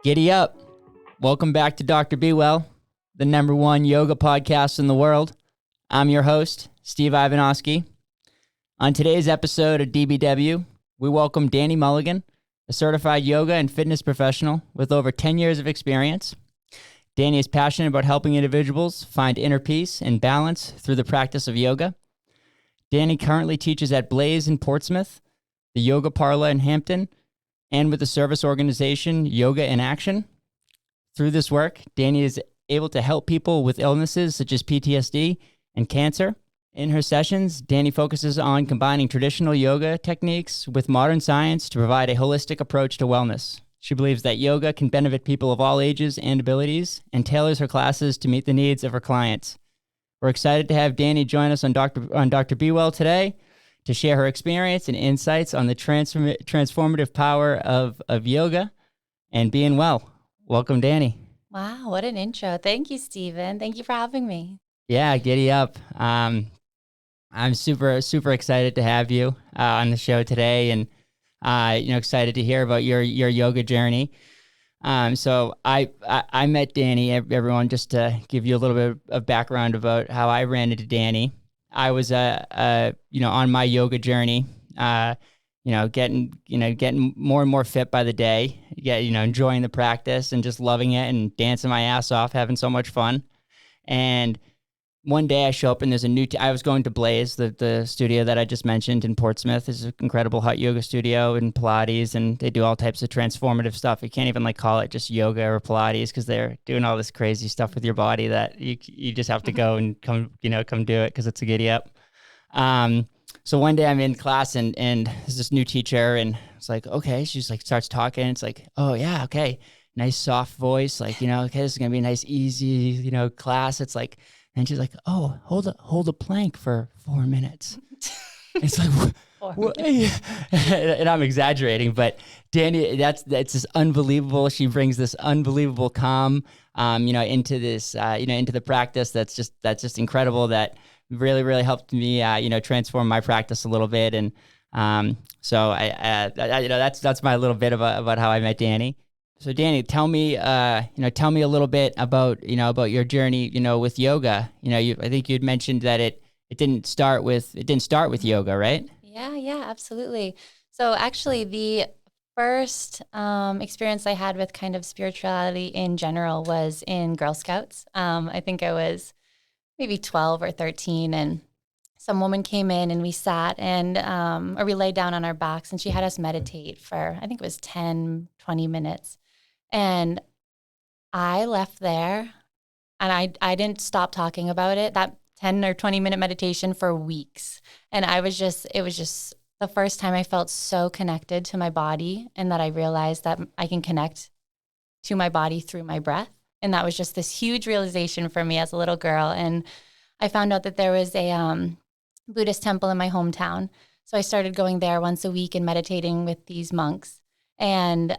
Giddy up. Welcome back to Dr. BeeWell, the #1 yoga podcast in the world. I'm your host, Steve Ivanovsky. On today's episode of DBW, we welcome Dani Mulligan, a certified yoga and fitness professional with over 10 years of experience. Dani is passionate about helping individuals find inner peace and balance through the practice of yoga. Dani currently teaches at Blaze in Portsmouth, the Yoga Parlor in Hampton, and with the service organization Yoga in Action. Through this work, Dani is able to help people with illnesses such as PTSD and cancer. In her sessions, Dani focuses on combining traditional yoga techniques with modern science to provide a holistic approach to wellness. She believes that yoga can benefit people of all ages and abilities and tailors her classes to meet the needs of her clients. We're excited to have Dani join us on Dr. BeeWell today to share her experience and insights on the transformative power of yoga and being well. Welcome, Dani. Wow, what an intro. Thank you, Steven. Thank you for having me. Yeah, giddy up. I'm super excited to have you on the show today, and excited to hear about your yoga journey. So I met Dani, everyone, just to give you a little bit of background about how I ran into Dani. I was on my yoga journey, getting more and more fit by the day, enjoying the practice and just loving it and dancing my ass off, having so much fun. And one day I show up and there's a new, I was going to Blaze, the studio that I just mentioned in Portsmouth. It's an incredible hot yoga studio and Pilates, and they do all types of transformative stuff. You can't even call it just yoga or Pilates because they're doing all this crazy stuff with your body that you just have to go and come do it because it's a giddy up. So one day I'm in class and there's this new teacher and it's like, okay, she's like starts talking. It's like, oh yeah, okay. Nice soft voice. Okay, this is going to be a nice, easy, class. It's like, and she's like, oh, hold a plank for 4 minutes. It's like, what? And I'm exaggerating, but Dani, that's just unbelievable. She brings this unbelievable calm, into this, into the practice. That's just incredible. That really, really helped me, transform my practice a little bit. And so that's my little bit about how I met Dani. So Dani, tell me a little bit about your journey, with yoga. I think you'd mentioned that it didn't start with yoga, right? Yeah, absolutely. So actually the first experience I had with kind of spirituality in general was in Girl Scouts. I think I was maybe 12 or 13, and some woman came in and we sat and or we laid down on our backs and she had us meditate for, I think it was 10, 20 minutes. And I left there and I didn't stop talking about it, that 10 or 20 minute meditation, for weeks. And it was just the first time I felt so connected to my body, and that I realized that I can connect to my body through my breath. And that was just this huge realization for me as a little girl. And I found out that there was a Buddhist temple in my hometown. So I started going there once a week and meditating with these monks. And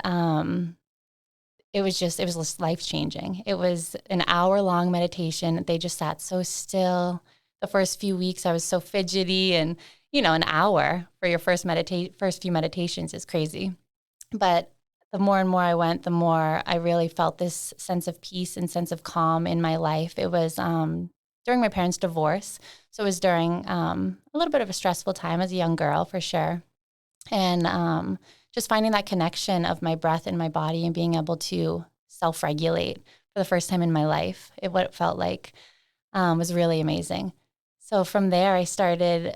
it was just life-changing. It was an hour-long meditation. They just sat so still. The first few weeks, I was so fidgety, and, an hour for your first few meditations is crazy. But the more and more I went, the more I really felt this sense of peace and sense of calm in my life. It was during my parents' divorce. So it was during a little bit of a stressful time as a young girl, for sure. And just finding that connection of my breath and my body and being able to self-regulate for the first time in my life, what it felt like was really amazing. So from there, I started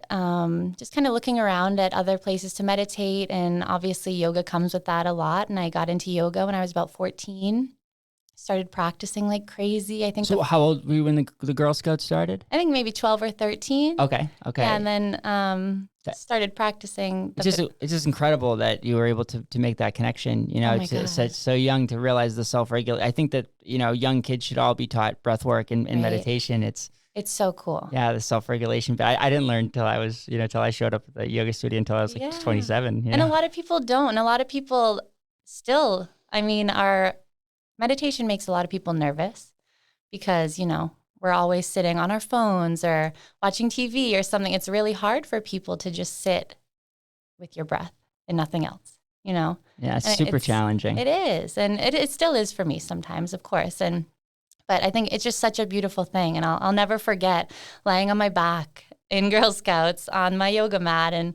just kind of looking around at other places to meditate. And obviously yoga comes with that a lot. And I got into yoga when I was about 14. Started practicing like crazy. I think. So how old were you when the Girl Scouts started? I think maybe 12 or 13. Okay. Yeah, and then started practicing. It's just incredible that you were able to make that connection. It's so young to realize the self-regulate. I think that young kids should all be taught breath work and meditation. It's so cool. Yeah, the self-regulation. But I didn't learn till I showed up at the yoga studio until I was 27. And a lot of people don't. And a lot of people still. Our meditation makes a lot of people nervous because, we're always sitting on our phones or watching TV or something. It's really hard for people to just sit with your breath and nothing else. you know? Yeah, it's And super challenging. It is. And it still is for me sometimes, of course. But I think it's just such a beautiful thing. And I'll never forget lying on my back in Girl Scouts on my yoga mat. And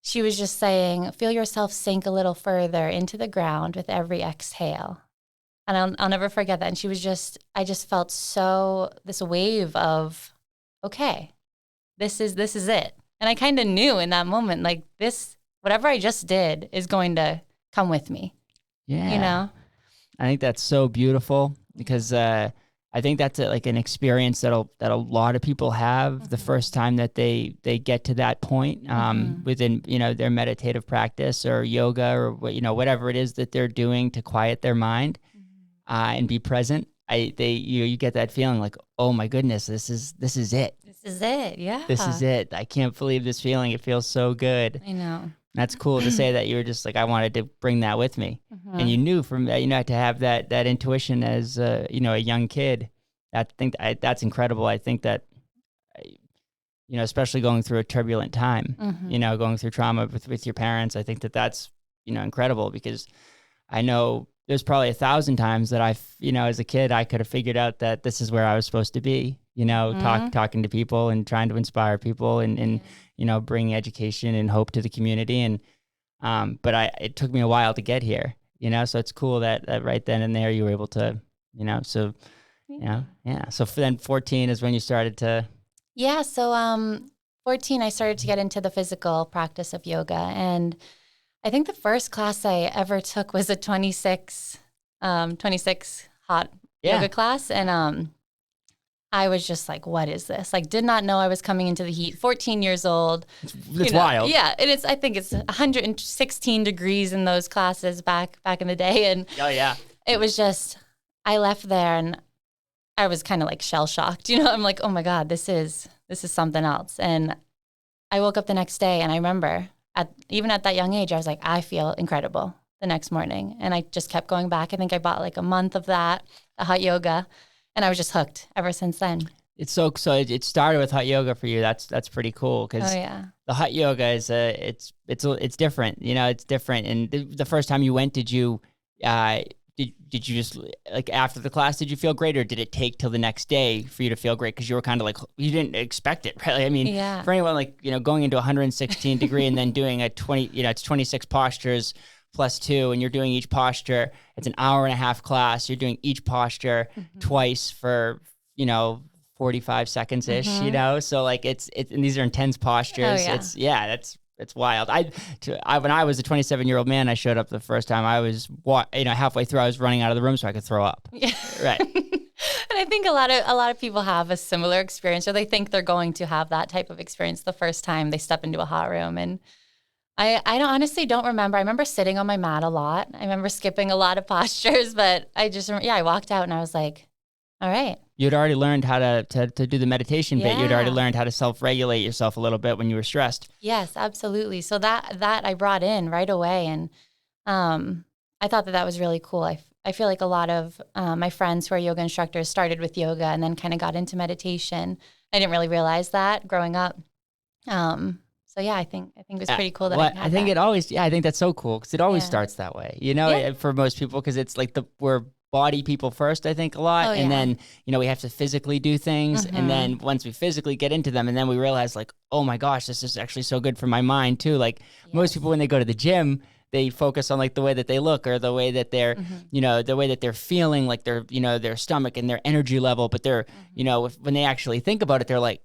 she was just saying, feel yourself sink a little further into the ground with every exhale. And I'll never forget that. And I just felt this wave of, okay, this is it. And I kind of knew in that moment, like whatever I just did is going to come with me. Yeah. You know? I think that's so beautiful because I think that's like an experience that a lot of people have the first time that they get to that point within, their meditative practice or yoga or whatever it is that they're doing to quiet their mind and be present. You get that feeling like, oh my goodness, this is it. This is it. Yeah. This is it. I can't believe this feeling. It feels so good. I know. That's cool to say that you were just like, I wanted to bring that with me. And you knew from that, to have that intuition as, a young kid. That's incredible. I think that, especially going through a turbulent time, going through trauma with your parents, I think that that's, incredible because I know there's probably 1,000 times that as a kid, I could have figured out that this is where I was supposed to be, talking to people and trying to inspire people and bring education and hope to the community. And, but it took me a while to get here, so it's cool that right then and there you were able to, so, yeah. So then 14 is when you started to. Yeah. So, 14, I started to get into the physical practice of yoga. And I think the first class I ever took was a 26 hot yoga class. And, I was just like, what is this? Like, did not know I was coming into the heat. 14 years old. It's wild. Yeah. And I think it's 116 degrees in those classes back in the day. And oh yeah, it was just, I left there and I was kind of like shell shocked. I'm like, oh my God, this is something else. And I woke up the next day and I remember even at that young age, I was like, I feel incredible the next morning. And I just kept going back. I think I bought like a month of the hot yoga. And I was just hooked ever since then. It's so it started with hot yoga for you. That's pretty cool because the hot yoga is it's different. It's different. And the first time you went, did you did you just like after the class? Did you feel great, or did it take till the next day for you to feel great? Because you were kind of like you didn't expect it, really. I mean, for anyone like going into 116 degree and then doing a 20, it's 26 postures +2, and you're doing each posture. It's an hour and a half class. You're doing each posture twice for 45 seconds ish. So like it's and these are intense postures. Oh, yeah. It's wild. When I was a 27-year-old man, I showed up the first time. I was halfway through, I was running out of the room so I could throw up. Yeah. Right. And I think a lot of people have a similar experience, or they think they're going to have that type of experience the first time they step into a hot room. And I honestly don't remember. I remember sitting on my mat a lot. I remember skipping a lot of postures, but I walked out and I was like, all right. You'd already learned how to do the meditation bit. You'd already learned how to self-regulate yourself a little bit when you were stressed. Yes, absolutely. So that I brought in right away. And I thought that was really cool. I feel like a lot of my friends who are yoga instructors started with yoga and then kind of got into meditation. I didn't really realize that growing up. So yeah, I think it was pretty cool that I think that. I think that's so cool because it always starts that way, for most people, because it's like we're body people first, I think a lot. And then, we have to physically do things. And then once we physically get into them and then we realize like, oh my gosh, this is actually so good for my mind too. Like most people, when they go to the gym, they focus on like the way that they look or the way that they're, the way that they're feeling, like their stomach and their energy level. But they're, when they actually think about it, they're like,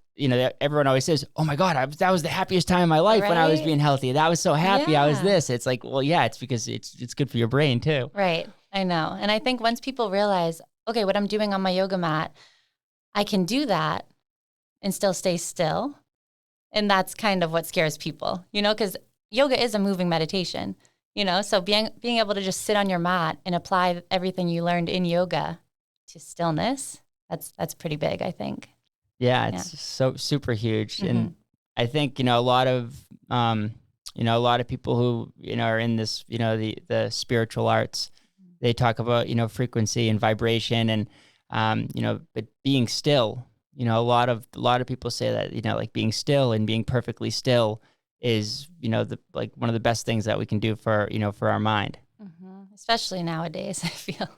everyone always says, oh my God, that was the happiest time of my life when I was being healthy. That was so happy. I was this. It's like, well, yeah, it's because it's good for your brain too. Right. I know. And I think once people realize, okay, what I'm doing on my yoga mat, I can do that and still stay still. And that's kind of what scares people, because yoga is a moving meditation, so being able to just sit on your mat and apply everything you learned in yoga to stillness, that's pretty big, I think. Yeah, it's so super huge. And I think, a lot of people who, are in this, the spiritual arts, they talk about, frequency and vibration and, but being still, a lot of people say that, like being still and being perfectly still is, one of the best things that we can do for, for our mind. Especially nowadays, I feel.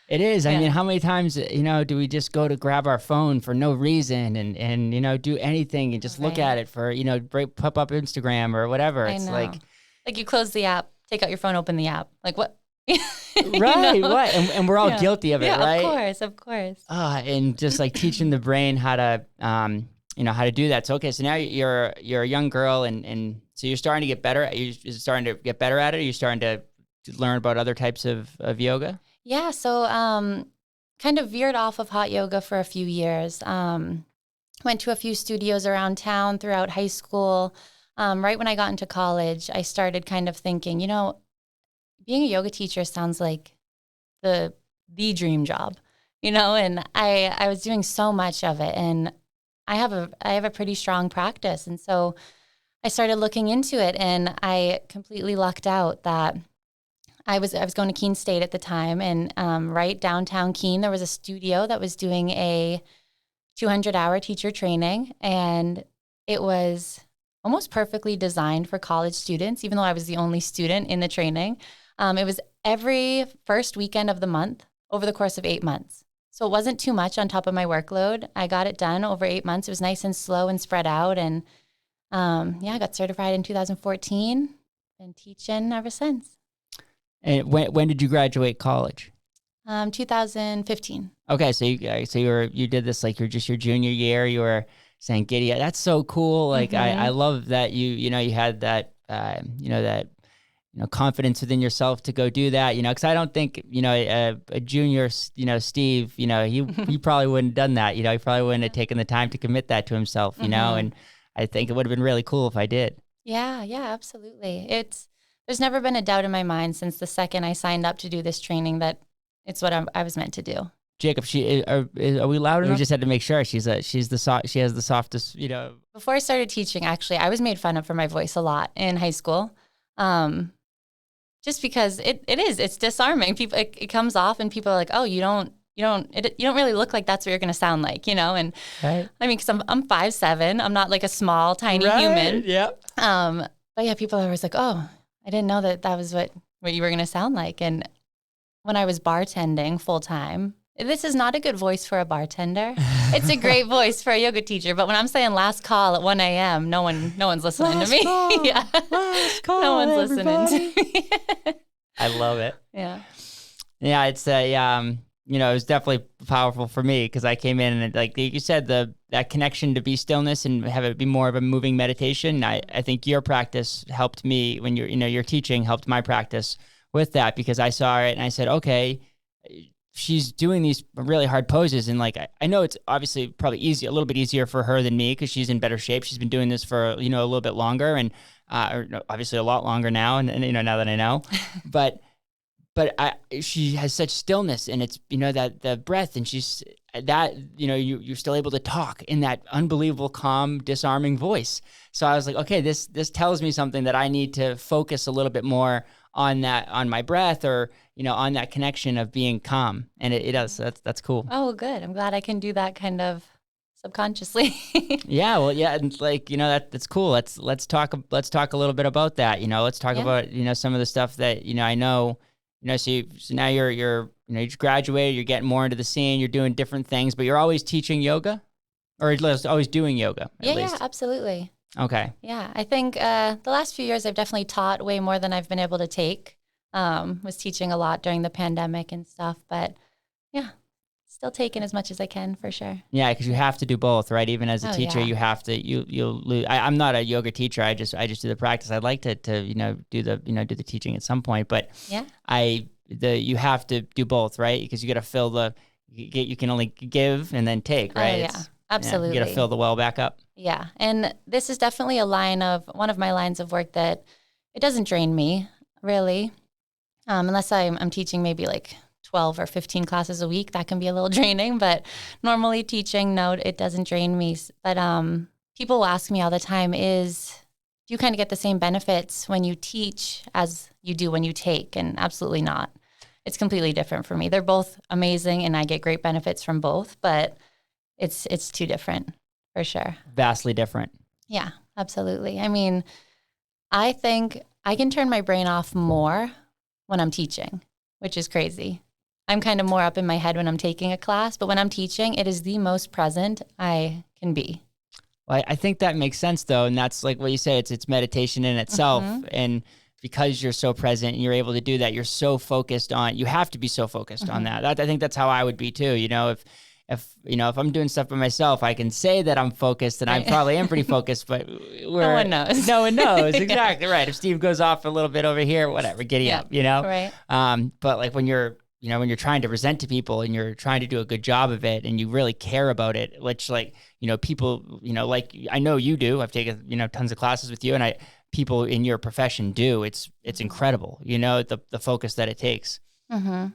It is. I mean, how many times, do we just go to grab our phone for no reason and do anything and just look at it for, pop up Instagram or whatever. It's like you close the app, take out your phone, open the app. Like what? Right. And we're all guilty of it, right? Of course. And just like teaching the brain how to, how to do that. So, okay. So now you're a young girl and so you're starting to get better. Are you starting to get better at it? Are you starting to learn about other types of yoga? Yeah, so kind of veered off of hot yoga for a few years. Went to a few studios around town throughout high school. Right when I got into college, I started kind of thinking, being a yoga teacher sounds like the dream job, and I was doing so much of it, and I have a pretty strong practice, and so I started looking into it, and I completely lucked out that I was going to Keene State at the time, and right downtown Keene, there was a studio that was doing a 200-hour teacher training, and it was almost perfectly designed for college students, even though I was the only student in the training. It was every first weekend of the month over the course of 8 months. So it wasn't too much on top of my workload. I got it done over 8 months. It was nice and slow and spread out, and I got certified in 2014, been teaching ever since. And when did you graduate college? 2015. Okay, so you did this like your junior year. You were saying giddy. That's so cool. Like I love that you had that that confidence within yourself to go do that. Because I don't think a junior Steve he probably wouldn't have done that. He probably wouldn't have taken the time to commit that to himself. And I think it would have been really cool if I did. Yeah, absolutely. There's never been a doubt in my mind since the second I signed up to do this training that it's what I was meant to do. Jacob, are we loud enough? We just had to make sure she has the softest, Before I started teaching, actually, I was made fun of for my voice a lot in high school, just because it's disarming. People, it comes off, and people are like, "Oh, you don't really look like that's what you're going to sound like," And right. I mean, because I'm 5'7", I'm not like a small, tiny human. Yep. But yeah, people are always like, "Oh, I didn't know that was what you were going to sound like." And when I was bartending full time, this is not a good voice for a bartender. It's a great voice for a yoga teacher. But when I'm saying last call at 1 a.m., no one's listening to me. Yeah. Last call, no one's everybody. listening to me. I love it. Yeah. Yeah, it's it was definitely powerful for me because I came in and like you said, that connection to be stillness and have it be more of a moving meditation. I think your practice helped me when your teaching helped my practice with that because I saw it and I said, okay, she's doing these really hard poses. And like, I know it's obviously probably a little bit easier for her than me because she's in better shape. She's been doing this for, a little bit longer and obviously a lot longer now. And now that I know, but she has such stillness and it's, that the breath and she's that, you're still able to talk in that unbelievable, calm, disarming voice. So I was like, okay, this tells me something that I need to focus a little bit more on that, on my breath or, on that connection of being calm. And it does. So that's cool. Oh, good. I'm glad I can do that kind of subconsciously. Yeah. Well, yeah. And like, that's cool. Let's talk a little bit about that. Let's talk about, some of the stuff that, I know, so now you're you just graduated, you're getting more into the scene, you're doing different things, but you're always teaching yoga or always doing yoga at least. Yeah, absolutely. Okay. Yeah. I think the last few years I've definitely taught way more than I've been able to take. Was teaching a lot during the pandemic and stuff, but yeah, still taking as much as I can for sure. Yeah, because you have to do both, right? Even as a teacher, yeah. you have to. You'll lose. I'm not a yoga teacher. I just do the practice. I'd like to do the teaching at some point, but yeah, you have to do both, right? Because you got to fill the. You can only give and then take, right? Oh, yeah, absolutely. You got to fill the well back up. Yeah, and this is definitely one of my lines of work that it doesn't drain me really. Unless I'm teaching maybe like 12 or 15 classes a week, that can be a little draining, but normally teaching, no, it doesn't drain me. But people will ask me all the time do you kind of get the same benefits when you teach as you do when you take? And absolutely not. It's completely different for me. They're both amazing and I get great benefits from both, but it's too different for sure. Vastly different. Yeah, absolutely. I mean, I think I can turn my brain off more when I'm teaching, which is crazy. I'm kind of more up in my head when I'm taking a class, but when I'm teaching, it is the most present I can be. Well, I think that makes sense though. And that's like what you say, it's meditation in itself. Mm-hmm. And because you're so present and you're able to do that, you're so focused on, you have to be so focused on that. I think that's how I would be too. If I'm doing stuff by myself, I can say that I'm focused, and I probably am pretty focused, but no one knows. No one knows. Exactly right. If Steve goes off a little bit over here, whatever, giddy up, Right. But like when you're trying to present to people and you're trying to do a good job of it and you really care about it, which like, people, like I know you do, I've taken, tons of classes with you, and people in your profession do. It's incredible, the focus that it takes. Mm-hmm.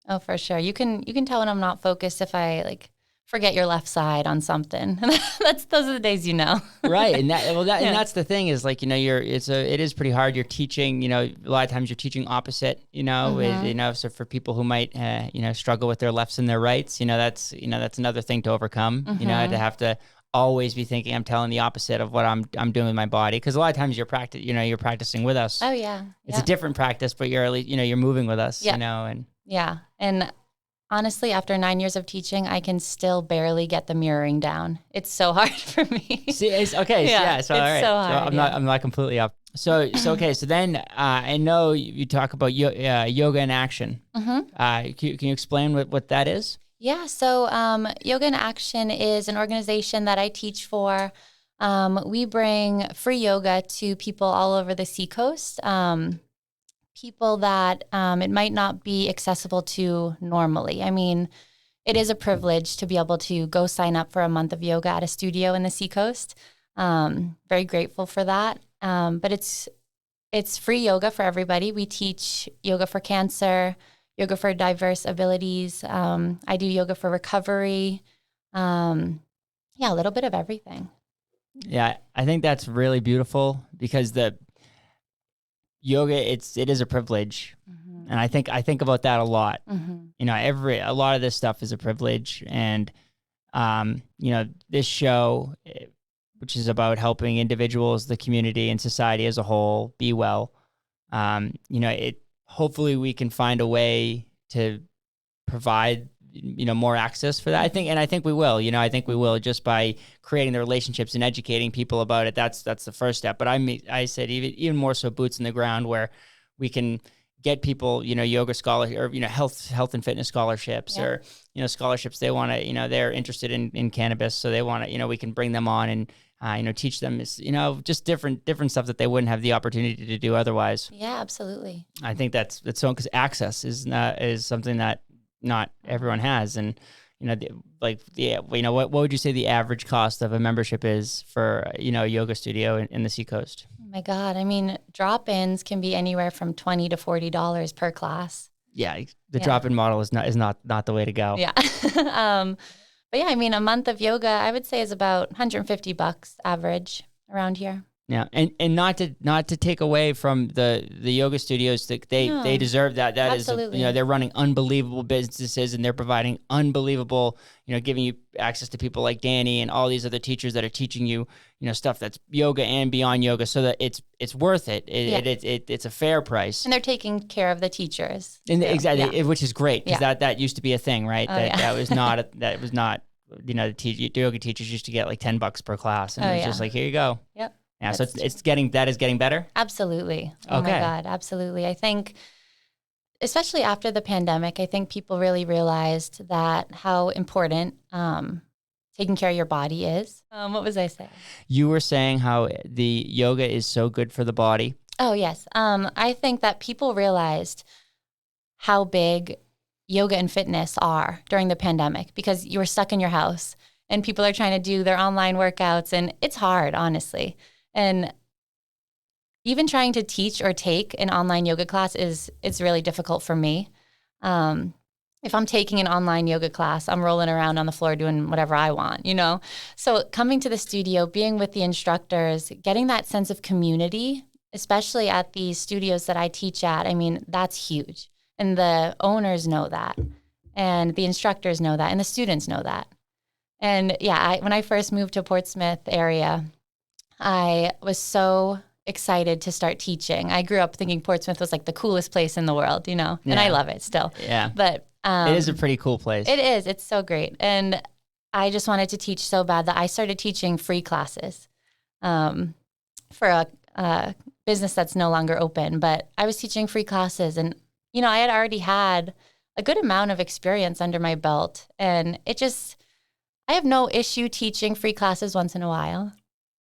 Oh, for sure. You can tell when I'm not focused if I like forget your left side on something. Those are the days, Right. And and that's the thing is like, it is pretty hard. You're teaching, a lot of times you're teaching opposite, so for people who might, struggle with their lefts and their rights, that's another thing to overcome, to have to always be thinking I'm telling the opposite of what I'm doing with my body. Cause a lot of times you're practicing with us. Oh yeah. It's a different practice, but you're at least, you're moving with us, and yeah. And honestly, after 9 years of teaching, I can still barely get the mirroring down. It's so hard for me. See, it's okay. Yeah. So, all right. So hard, so I'm not completely up. So okay. So then I know you talk about yoga in action. Mm-hmm. Can you explain what that is? Yeah. So Yoga in Action is an organization that I teach for. We bring free yoga to people all over the Seacoast. People that it might not be accessible to normally. I mean, it is a privilege to be able to go sign up for a month of yoga at a studio in the Seacoast. Very grateful for that. But it's free yoga for everybody. We teach yoga for cancer, yoga for diverse abilities. I do yoga for recovery. A little bit of everything. Yeah, I think that's really beautiful because the yoga, it is a privilege. Mm-hmm. And I think about that a lot. Mm-hmm. A lot of this stuff is a privilege. And, this show, which is about helping individuals, the community, and society as a whole be well. Hopefully we can find a way to provide, more access for that. I think we will, I think we will just by creating the relationships and educating people about it. That's the first step. But I said even more so boots in the ground where we can get people, yoga scholarship or, health and fitness scholarships or, scholarships they want to, they're interested in cannabis. So they want to, we can bring them on and, teach them, just different stuff that they wouldn't have the opportunity to do otherwise. Yeah, absolutely. I think that's so because access is something that not everyone has. And, what would you say the average cost of a membership is for, a yoga studio in the Seacoast? Oh my God. I mean, drop-ins can be anywhere from $20 to $40 per class. Yeah. The drop-in model is not the way to go. Yeah. But yeah, I mean, a month of yoga, I would say is about $150 average around here. Yeah, and not to take away from the yoga studios, that they deserve that. That absolutely. Is they're running unbelievable businesses and they're providing unbelievable, giving you access to people like Dani and all these other teachers that are teaching you, stuff that's yoga and beyond yoga, so that it's worth it. It's a fair price, and they're taking care of the teachers. And exactly, which is great because that used to be a thing, right? That was not the yoga teachers used to get like $10 per class, and it was just like, here you go. Yep. Yeah, so it's getting better? Absolutely. Oh okay. My God, absolutely. I think, especially after the pandemic, I think people really realized that how important taking care of your body is. What was I saying? You were saying how the yoga is so good for the body. Oh, yes. I think that people realized how big yoga and fitness are during the pandemic because you were stuck in your house and people are trying to do their online workouts, and it's hard, honestly. And even trying to teach or take an online yoga class it's really difficult for me. If I'm taking an online yoga class, I'm rolling around on the floor doing whatever I want, So coming to the studio, being with the instructors, getting that sense of community, especially at the studios that I teach at, I mean, that's huge. And the owners know that. And the instructors know that. And the students know that. And yeah, when I first moved to Portsmouth area, I was so excited to start teaching. I grew up thinking Portsmouth was like the coolest place in the world, and I love it still. Yeah. But it is a pretty cool place. It is. It's so great. And I just wanted to teach so bad that I started teaching free classes for a business that's no longer open. But I was teaching free classes, and, I had already had a good amount of experience under my belt. And I have no issue teaching free classes once in a while.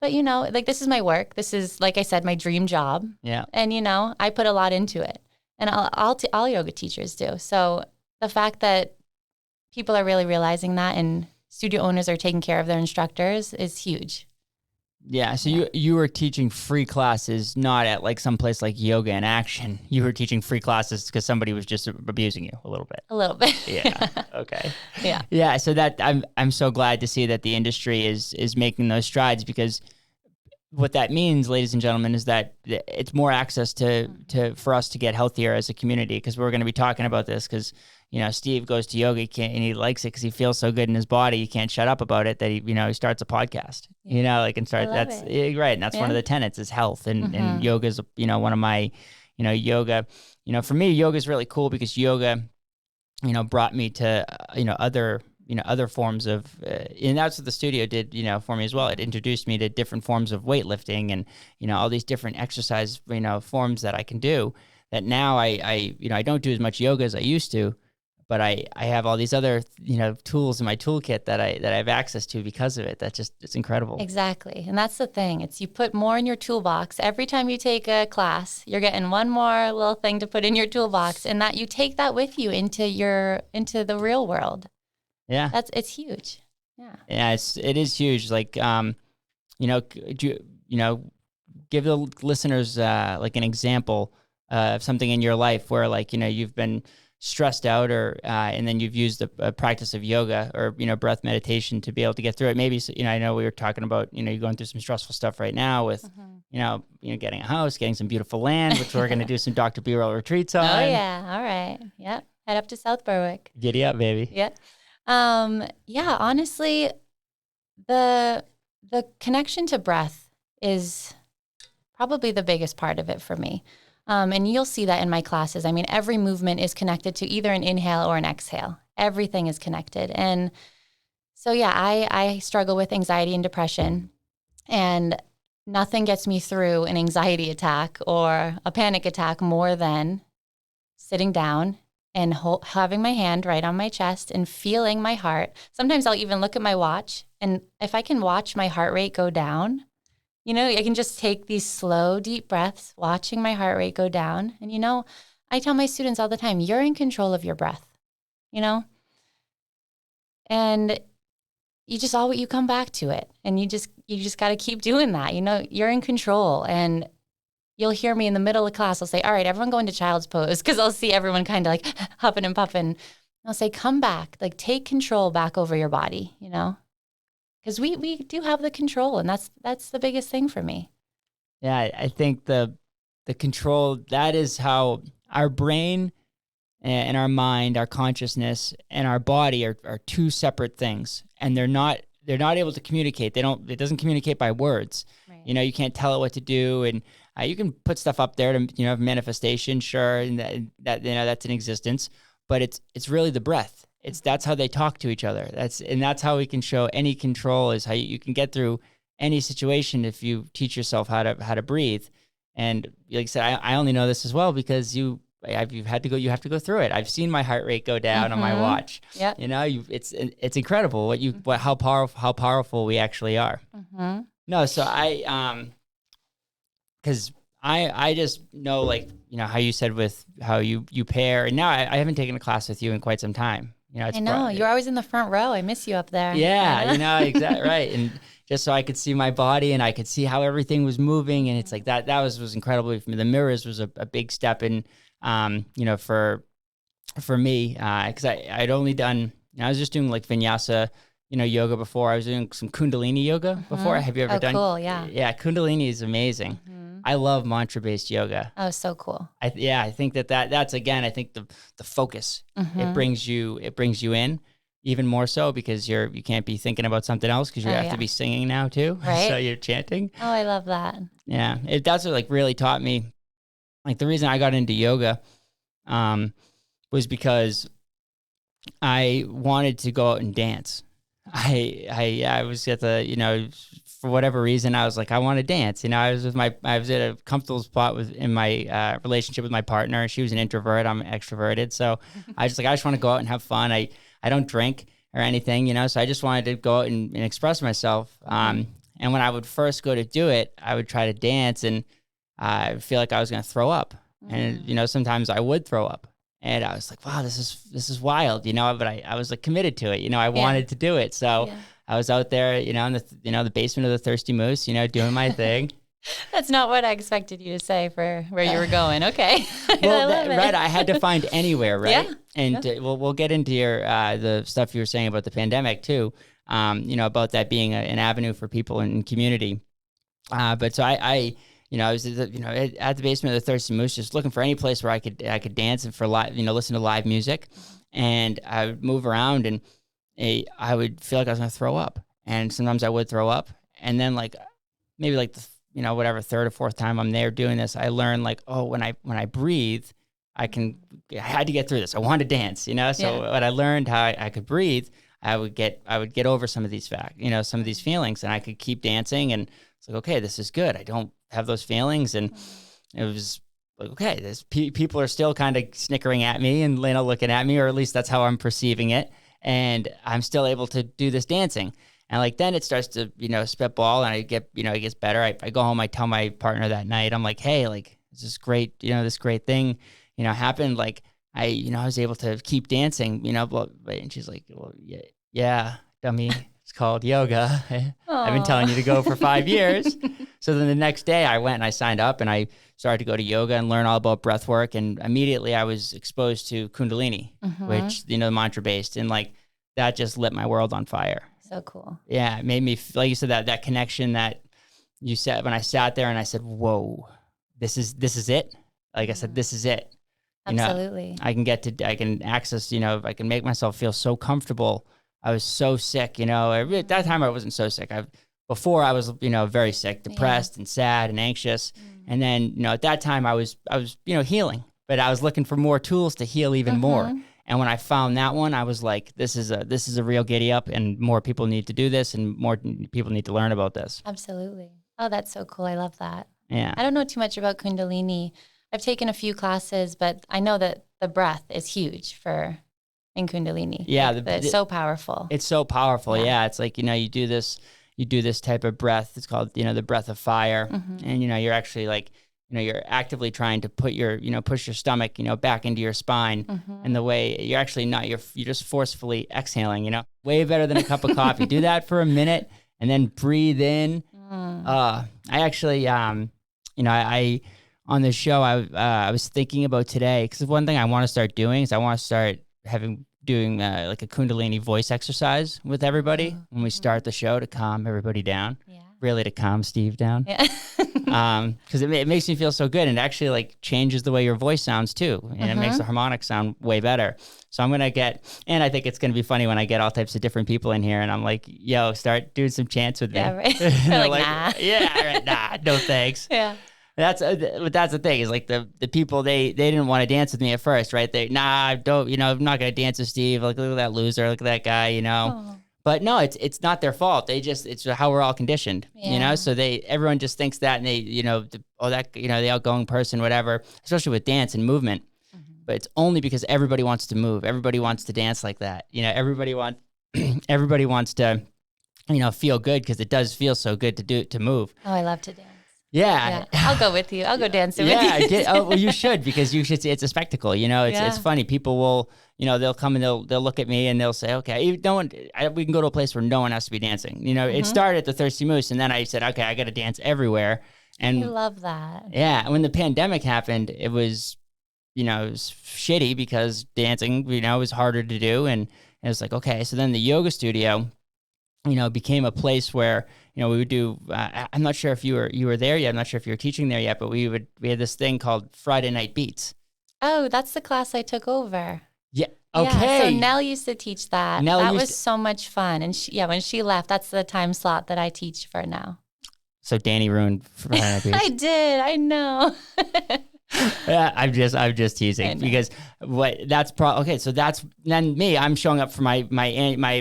But, like, this is my work. This is, like I said, my dream job. Yeah. And, I put a lot into it. And all yoga teachers do. So the fact that people are really realizing that and studio owners are taking care of their instructors is huge. Yeah. So you were teaching free classes, not at like some place like Yoga in Action. You were teaching free classes because somebody was just abusing you a little bit. A little bit. Yeah. Okay. Yeah. Yeah. So that I'm so glad to see that the industry is making those strides, because what that means, ladies and gentlemen, is that it's more access for us to get healthier as a community, because we're going to be talking about this because, Steve goes to yoga and he likes it because he feels so good in his body. He can't shut up about it that he starts a podcast, and start. That's right. And that's one of the tenets is health. And yoga is, one of my, yoga, for me, yoga is really cool because yoga, brought me to, other forms of, and that's what the studio did, for me as well. It introduced me to different forms of weightlifting and, all these different exercise, forms that I can do that now I don't do as much yoga as I used to, but I have all these other, tools in my toolkit that I have access to because of it. It's incredible. Exactly. And that's the thing. It's you put more in your toolbox. Every time you take a class, you're getting one more little thing to put in your toolbox, and that you take that with you into the real world. Yeah. It's huge. Yeah. Yeah, it is huge. Like, give the listeners like an example of something in your life where, like, you've been stressed out, or and then you've used a practice of yoga or breath meditation to be able to get through it. Maybe I know we were talking about you're going through some stressful stuff right now with getting a house, getting some beautiful land, which we're going to do some Dr. BeeWell retreats on. Oh yeah, all right, yep. Head up to South Berwick. Giddy up, baby. Yeah. Yeah, honestly, the connection to breath is probably the biggest part of it for me. And you'll see that in my classes. I mean, every movement is connected to either an inhale or an exhale. Everything is connected. And so, yeah, I struggle with anxiety and depression, and nothing gets me through an anxiety attack or a panic attack more than sitting down and having my hand right on my chest and feeling my heart. Sometimes I'll even look at my watch, and if I can watch my heart rate go down, I can just take these slow, deep breaths, watching my heart rate go down. And, I tell my students all the time, you're in control of your breath, and you come back to it, and you just got to keep doing that. You're in control. And you'll hear me in the middle of class. I'll say, all right, everyone go into child's pose, because I'll see everyone kind of like huffing and puffing. I'll say, come back, like take control back over your body, because we do have the control, and that's the biggest thing for me. Yeah, I think the control, that is how our brain and our mind, our consciousness and our body are two separate things, and they're not able to communicate. It doesn't communicate by words. Right. You can't tell it what to do, and you can put stuff up there to have manifestation, sure, and that that's in existence, but it's really the breath. That's how they talk to each other. That's how we can show any control, is how you can get through any situation if you teach yourself how to breathe. And like I said, I only know this as well because you have to go through it. I've seen my heart rate go down on my watch. Yeah. It's incredible how powerful we actually are. Mm-hmm. No, so because I just know, like, how you said with how you pair, and now I haven't taken a class with you in quite some time. I know you're always in the front row. I miss you up there. Yeah, exactly right. And just so I could see my body and I could see how everything was moving, and it's like that was incredible for me. The mirrors was a big step in, for me, because I'd only done, I was just doing like vinyasa, yoga before. I was doing some Kundalini yoga before. Have you ever done? Cool, yeah. Yeah, Kundalini is amazing. Mm-hmm. I love mantra-based yoga. Oh, so cool. I think that's again, I think the focus, it brings you in, even more so because you can't be thinking about something else because you have to be singing now too. Right. So you're chanting. Oh, I love that. Yeah. That's what like really taught me. Like the reason I got into yoga was because I wanted to go out and dance. I was at the, for whatever reason, I was like, I want to dance. I was at a comfortable spot in my relationship with my partner. She was an introvert. I'm extroverted. So I just want to go out and have fun. I don't drink or anything, so I just wanted to go out and express myself. And when I would first go to do it, I would try to dance and I feel like I was going to throw up. And, sometimes I would throw up. And I was like, wow, this is wild, but I was like committed to it. I wanted to do it. So I was out there, in the basement of the Thirsty Moose, doing my thing. That's not what I expected you to say for where you were going. Okay. Well, right. I had to find anywhere, right? Yeah. And we'll get into the stuff you were saying about the pandemic too, about that being an avenue for people in community. But so I was at the basement of the Thirsty Moose, just looking for any place where I could dance and for live, listen to live music, and I would move around and I would feel like I was gonna throw up, and sometimes I would throw up, and then maybe the whatever third or fourth time I'm there doing this, I learned when I breathe, I had to get through this. I wanted to dance, So when I learned how I could breathe, I would get over some of these some of these feelings, and I could keep dancing, and it's like, okay, this is good. I don't have those feelings, and it was like, okay, this people are still kind of snickering at me and looking at me, or at least that's how I'm perceiving it, and I'm still able to do this dancing. And then it starts to spitball, and I get it gets better. I go home, I tell my partner that night, I'm like, hey, this great this great thing happened. I was able to keep dancing, and she's like, well, yeah, dummy. It's called yoga. I've been telling you to go for 5 years. So then the next day I went and I signed up and I started to go to yoga and learn all about breath work. And immediately I was exposed to Kundalini, which, mantra based. And that just lit my world on fire. So cool. Yeah. It made me, like you said, that connection that you said when I sat there and I said, whoa, this is it. Like I said, this is it. Absolutely. I can access, I can make myself feel so comfortable. I was so sick, at that time I wasn't so sick. Before I was, very sick, depressed and sad and anxious. And then, at that time I was, healing, but I was looking for more tools to heal even more. And when I found that one, I was like, this is a real giddy up, and more people need to do this, and more people need to learn about this. Absolutely. Oh, that's so cool. I love that. Yeah. I don't know too much about Kundalini. I've taken a few classes, but I know that the breath is huge in Kundalini. Yeah. It's so powerful. It's so powerful. Yeah. It's like, you do this type of breath. It's called, the breath of fire. And, you're actually you're actively trying to put push your stomach, back into your spine. And the way you're actually not, you're just forcefully exhaling, way better than a cup of coffee. Do that for a minute and then breathe in. I actually, on the show, I was thinking about today, because one thing I want to start doing is I want to start doing a Kundalini voice exercise with everybody when we start the show to calm everybody down. Yeah. Really to calm Steve down. Yeah. Because it makes me feel so good, and it actually changes the way your voice sounds too, and it makes the harmonics sound way better. So I'm gonna and I think it's gonna be funny when I get all types of different people in here, and I'm like, yo, start doing some chants with me. Yeah, right. They're like, nah. Yeah, right, nah, no thanks. Yeah. That's the thing is the people they didn't want to dance with me at first, right? I'm not gonna dance with Steve. Look at that loser, look at that guy, Oh. But no, it's not their fault. It's how we're all conditioned, So everyone just thinks that, and they the outgoing person, whatever. Especially with dance and movement, but it's only because everybody wants to move. Everybody wants to dance like that. Everybody wants to, feel good, because it does feel so good to move. Oh, I love to dance. Yeah. I'll go with you. I'll go dancing with you. Well, you should, because it's a spectacle. It's funny. People will, they'll come and they'll look at me and they'll say, okay, we can go to a place where no one has to be dancing. It started at the Thirsty Moose, and then I said, okay, I got to dance everywhere. And I love that. Yeah. When the pandemic happened, it was, it was shitty, because dancing, was harder to do. And it was like, okay. So then the yoga studio, became a place where, we would do, I'm not sure if you were there yet. I'm not sure if you were teaching there yet, but we had this thing called Friday Night Beats. Oh, that's the class I took over. Yeah. Okay. Yeah, so Nell used to teach that. That was so much fun. And when she left, that's the time slot that I teach for now. So Dani ruined Friday Night Beats. I did. I know. Yeah, I'm just teasing because okay. So that's then me. I'm showing up for my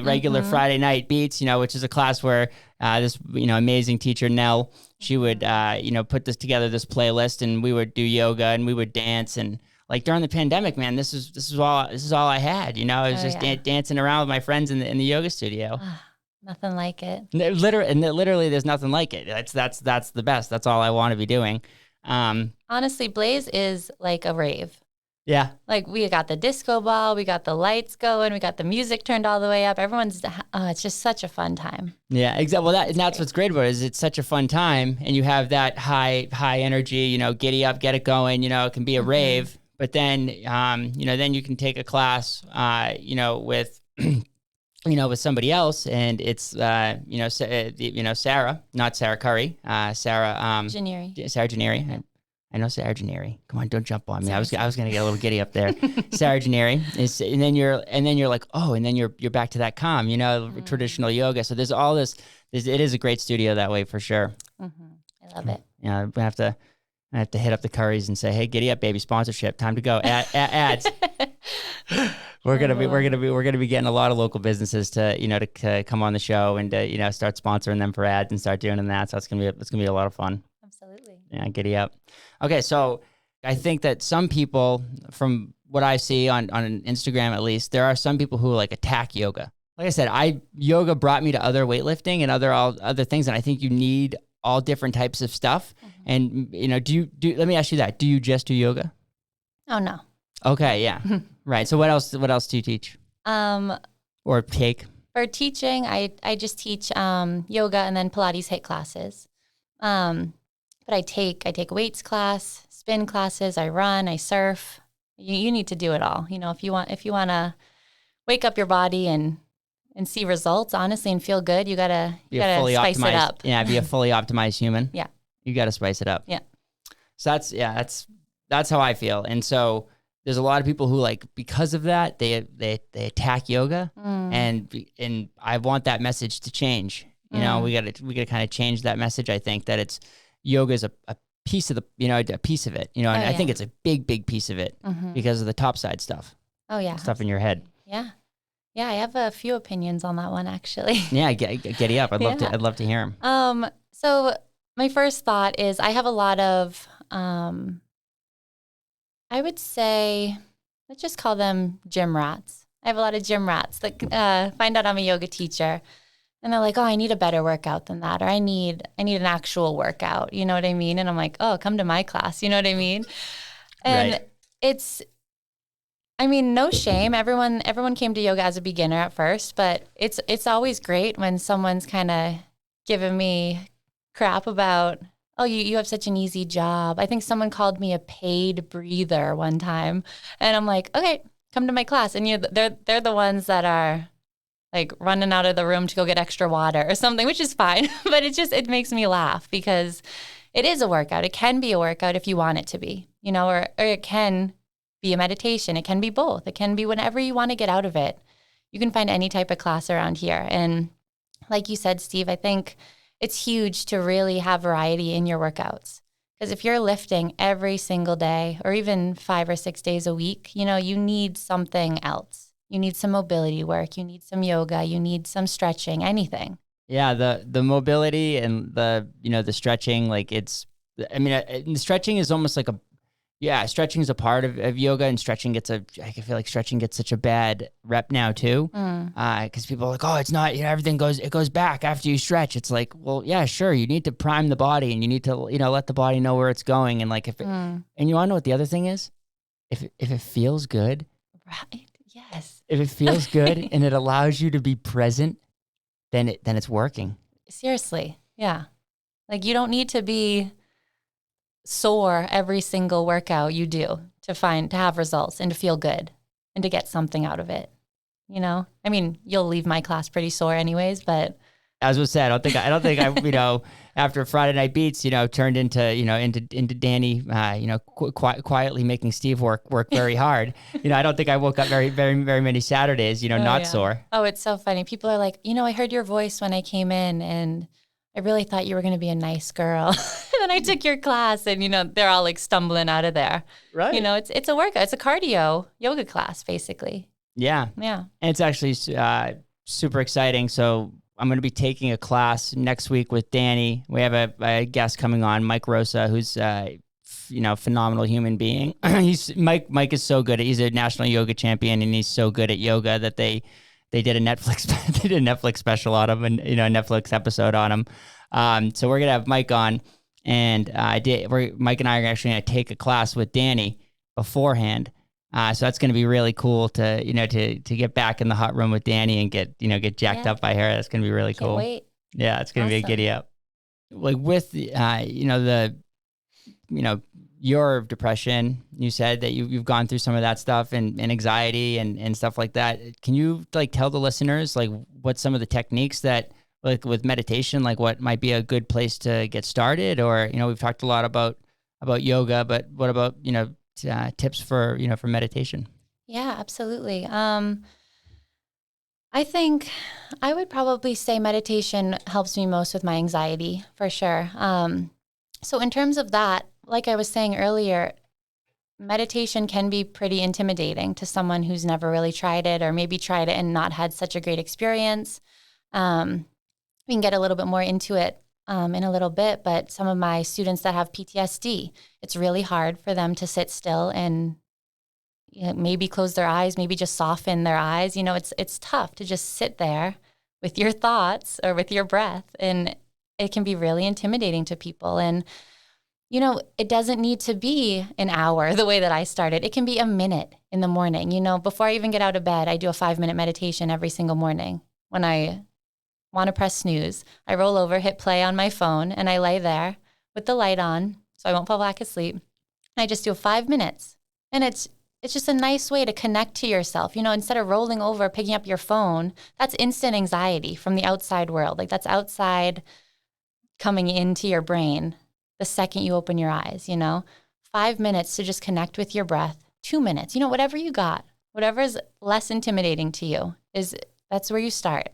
regular Friday Night Beats, which is a class where this amazing teacher Nell, she would put this playlist, and we would do yoga and we would dance, and like during the pandemic, man, this is all I had. I was dancing around with my friends in the yoga studio. Nothing like it. Literally, there's nothing like it. That's the best. That's all I want to be doing. Honestly, Blaze is like a rave. Yeah. Like we got the disco ball, we got the lights going, we got the music turned all the way up. It's just such a fun time. Yeah, exactly. Well, that's what's great about it, is it's such a fun time, and you have that high energy, giddy up, get it going, it can be a rave, but then, then you can take a class, with, with somebody else, and it's, Sarah, not Sarah Curry, Sarah Janeri. Sarah Janeri. I know Sarah Janeri. Come on, don't jump on me. I was gonna get a little giddy up there. Sarah Janeri is, and then you're like, oh, and then you're back to that calm, traditional yoga. So there's all this. It is a great studio that way for sure. I love it. Yeah, I have to hit up the Currys and say, hey, giddy up, baby, sponsorship, time to go. Ads. We're gonna be getting a lot of local businesses to come on the show and to start sponsoring them for ads and start doing that. So it's gonna be a lot of fun. Absolutely. Yeah, giddy up. Okay, so I think that some people, from what I see on Instagram at least, there are some people who like attack yoga. Like I said, yoga brought me to other weightlifting and other things, and I think you need all different types of stuff. And do let me ask you that. Do you just do yoga? Oh no. Okay, yeah. Right. So what else do you teach? Or take? For teaching, I just teach yoga and then Pilates HIIT classes. But I take weights class, spin classes, I run, I surf. You need to do it all. If you want to wake up your body and see results, honestly, and feel good, you gotta spice it up. Yeah, be a fully optimized human. Yeah. You gotta spice it up. Yeah. So that's how I feel. And so there's a lot of people who, like, because of that, they attack yoga, and I want that message to change. We gotta kind of change that message. I think that yoga is a piece of a piece of it. And I think it's a big piece of it because of the top side stuff. Oh yeah, stuff in your head. Yeah, yeah. I have a few opinions on that one actually. Yeah, giddy up. I'd love to hear them. So my first thought is I have a lot of I would say, let's just call them gym rats. I have a lot of gym rats that find out I'm a yoga teacher, and they're like, "Oh, I need a better workout than that," or "I need an actual workout." You know what I mean? And I'm like, "Oh, come to my class." You know what I mean? And no shame. Everyone came to yoga as a beginner at first, but it's always great when someone's kind of giving me crap about, oh, you have such an easy job. I think someone called me a paid breather one time, and I'm like, okay, come to my class. And they're the ones that are like running out of the room to go get extra water or something, which is fine. But it makes me laugh because it is a workout. It can be a workout if you want it to be, or it can be a meditation. It can be both. It can be whatever you want to get out of it. You can find any type of class around here. And like you said, Steve, I think it's huge to really have variety in your workouts. Because if you're lifting every single day or even 5 or 6 days a week, you need something else. You need some mobility work. You need some yoga. You need some stretching, anything. Yeah, the mobility and the stretching, the stretching is almost like stretching is a part of yoga, and I feel like stretching gets such a bad rep now too. Because people are like, oh, it's not, everything goes back after you stretch. It's like, well, yeah, sure. You need to prime the body, and you need to, let the body know where it's going. And like, and you want to know what the other thing is? If it feels good. Right. Yes. If it feels good and it allows you to be present, then it's working. Seriously. Yeah. Like, you don't need to be sore every single workout you do to have results and to feel good and to get something out of it. You'll leave my class pretty sore anyways, but as was said, I don't think I, after Friday Night Beats, turned into Dani, quietly making Steve work very hard. I don't think I woke up very, very, very many Saturdays, not sore. Oh, it's so funny. People are like, I heard your voice when I came in and I really thought you were going to be a nice girl. And then I took your class and, they're all like stumbling out of there. Right. It's a workout. It's a cardio yoga class, basically. Yeah. Yeah. And it's actually super exciting. So I'm going to be taking a class next week with Dani. We have a guest coming on, Mike Rosa, who's phenomenal human being. Mike is so good. He's a national yoga champion, and he's so good at yoga that they did a Netflix special on him, and a Netflix episode on him. So we're gonna have Mike on, and Mike and I are actually gonna take a class with Dani beforehand. So that's going to be really cool to get back in the hot room with Dani and get jacked up by her. That's going to be really cool. Can't wait. Yeah, it's going to be a giddy up. Like with your depression, you said that you've gone through some of that stuff and anxiety and stuff like that. Can you tell the listeners what some of the techniques that with meditation, what might be a good place to get started? Or we've talked a lot about yoga, but what about tips for meditation? Yeah, absolutely. I think I would probably say meditation helps me most with my anxiety, for sure. So in terms of that, like I was saying earlier, meditation can be pretty intimidating to someone who's never really tried it, or maybe tried it and not had such a great experience. We can get a little bit more into it in a little bit, but some of my students that have PTSD, it's really hard for them to sit still and maybe close their eyes, maybe just soften their eyes. It's tough to just sit there with your thoughts or with your breath, and it can be really intimidating to people. And it doesn't need to be an hour the way that I started. It can be a minute in the morning. Before I even get out of bed, I do a 5-minute meditation every single morning. When I want to press snooze, I roll over, hit play on my phone, and I lay there with the light on so I won't fall back asleep. I just do 5 minutes. And it's just a nice way to connect to yourself. Instead of rolling over, picking up your phone, that's instant anxiety from the outside world. That's outside coming into your brain the second you open your eyes, 5 minutes to just connect with your breath, 2 minutes, whatever you got, whatever is less intimidating to you, that's where you start.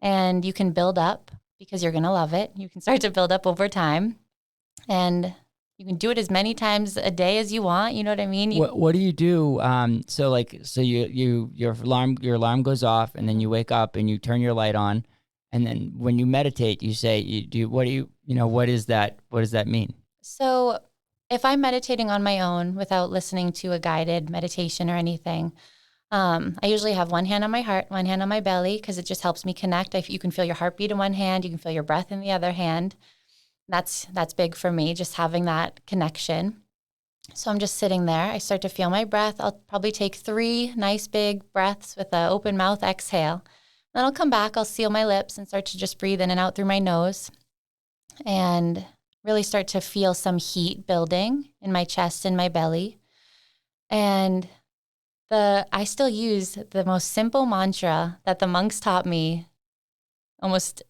And you can build up because you're going to love it. You can start to build up over time, and you can do it as many times a day as you want. You know what I mean? What do you do? So your alarm goes off, and then you wake up and you turn your light on. And then when you meditate, you say, what does that mean? So if I'm meditating on my own without listening to a guided meditation or anything, I usually have one hand on my heart, one hand on my belly, because it just helps me connect. You can feel your heartbeat in one hand, you can feel your breath in the other hand. That's big for me, just having that connection. So I'm just sitting there. I start to feel my breath. I'll probably take 3 nice big breaths with an open mouth exhale. Then I'll come back, I'll seal my lips and start to just breathe in and out through my nose and really start to feel some heat building in my chest and my belly. And I still use the most simple mantra that the monks taught me almost,